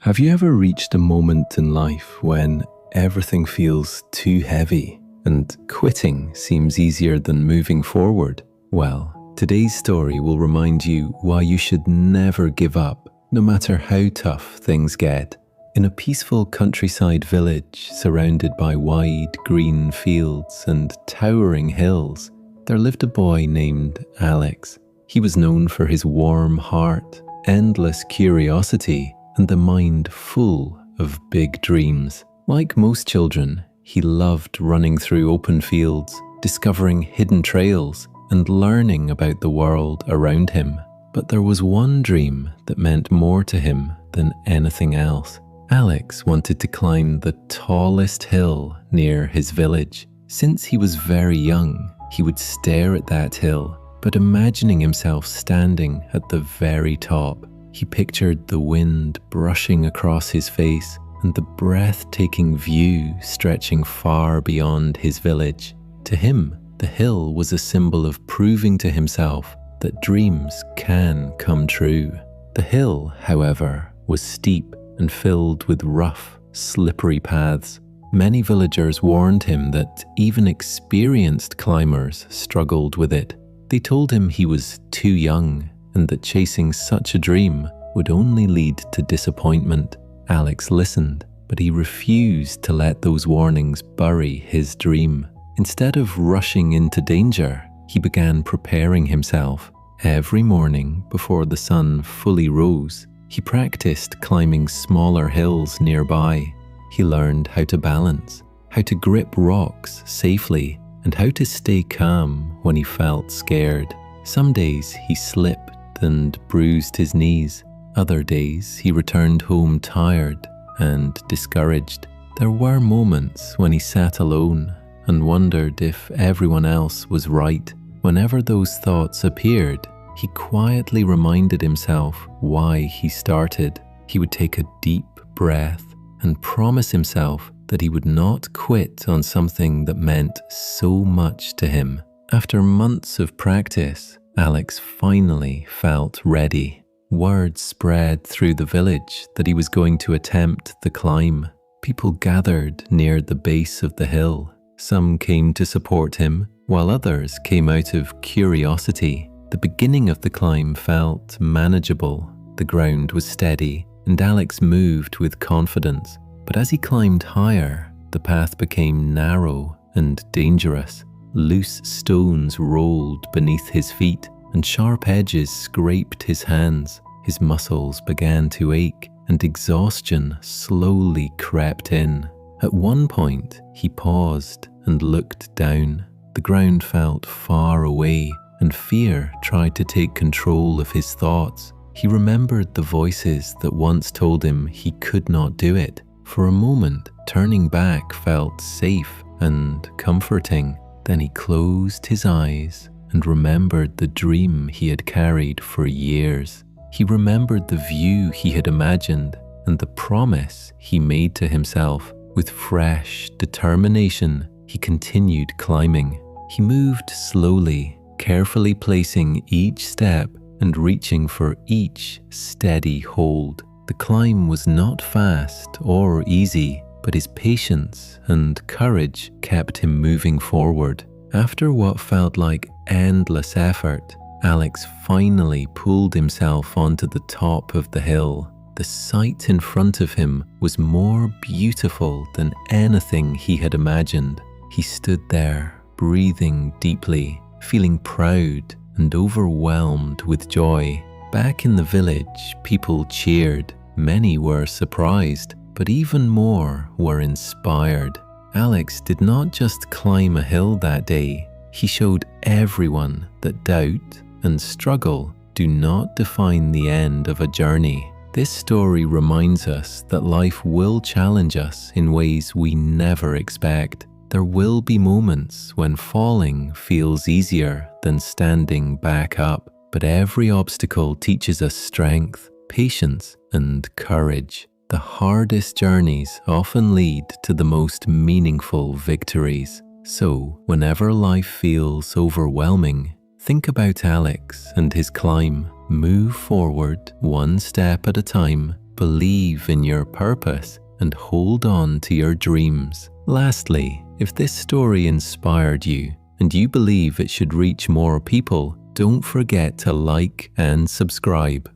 Have you ever reached a moment in life when everything feels too heavy and quitting seems easier than moving forward? Well, today's story will remind you why you should never give up, no matter how tough things get. In a peaceful countryside village surrounded by wide green fields and towering hills, there lived a boy named Alex. He was known for his warm heart, endless curiosity, and the mind full of big dreams. Like most children, he loved running through open fields, discovering hidden trails, and learning about the world around him. But there was one dream that meant more to him than anything else. Alex wanted to climb the tallest hill near his village. Since he was very young, he would stare at that hill, but imagining himself standing at the very top, he pictured the wind brushing across his face and the breathtaking view stretching far beyond his village. To him, the hill was a symbol of proving to himself that dreams can come true. The hill, however, was steep and filled with rough, slippery paths. Many villagers warned him that even experienced climbers struggled with it. They told him he was too young and that chasing such a dream would only lead to disappointment. Alex listened, but he refused to let those warnings bury his dream. Instead of rushing into danger, he began preparing himself. Every morning before the sun fully rose, he practiced climbing smaller hills nearby. He learned how to balance, how to grip rocks safely, and how to stay calm when he felt scared. Some days he slipped and bruised his knees. Other days he returned home tired and discouraged. There were moments when he sat alone and wondered if everyone else was right. Whenever those thoughts appeared, he quietly reminded himself why he started. He would take a deep breath and promise himself that he would not quit on something that meant so much to him. After months of practice, Alex finally felt ready. Word spread through the village that he was going to attempt the climb. People gathered near the base of the hill. Some came to support him, while others came out of curiosity. The beginning of the climb felt manageable. The ground was steady, and Alex moved with confidence. But as he climbed higher, the path became narrow and dangerous. Loose stones rolled beneath his feet, and sharp edges scraped his hands. His muscles began to ache, and exhaustion slowly crept in. At one point, he paused and looked down. The ground felt far away, and fear tried to take control of his thoughts. He remembered the voices that once told him he could not do it. For a moment, turning back felt safe and comforting. Then he closed his eyes and remembered the dream he had carried for years. He remembered the view he had imagined and the promise he made to himself. With fresh determination, he continued climbing. He moved slowly, carefully placing each step and reaching for each steady hold. The climb was not fast or easy, but his patience and courage kept him moving forward. After what felt like endless effort, Alex finally pulled himself onto the top of the hill. The sight in front of him was more beautiful than anything he had imagined. He stood there, breathing deeply, feeling proud and overwhelmed with joy. Back in the village, people cheered. Many were surprised, but even more were inspired. Alex did not just climb a hill that day. He showed everyone that doubt and struggle do not define the end of a journey. This story reminds us that life will challenge us in ways we never expect. There will be moments when falling feels easier than standing back up, but every obstacle teaches us strength, patience, and courage. The hardest journeys often lead to the most meaningful victories. So, whenever life feels overwhelming, think about Alex and his climb. Move forward one step at a time believe in your purpose, and hold on to your dreams. Lastly, if this story inspired you and you believe it should reach more people, don't forget to like and subscribe.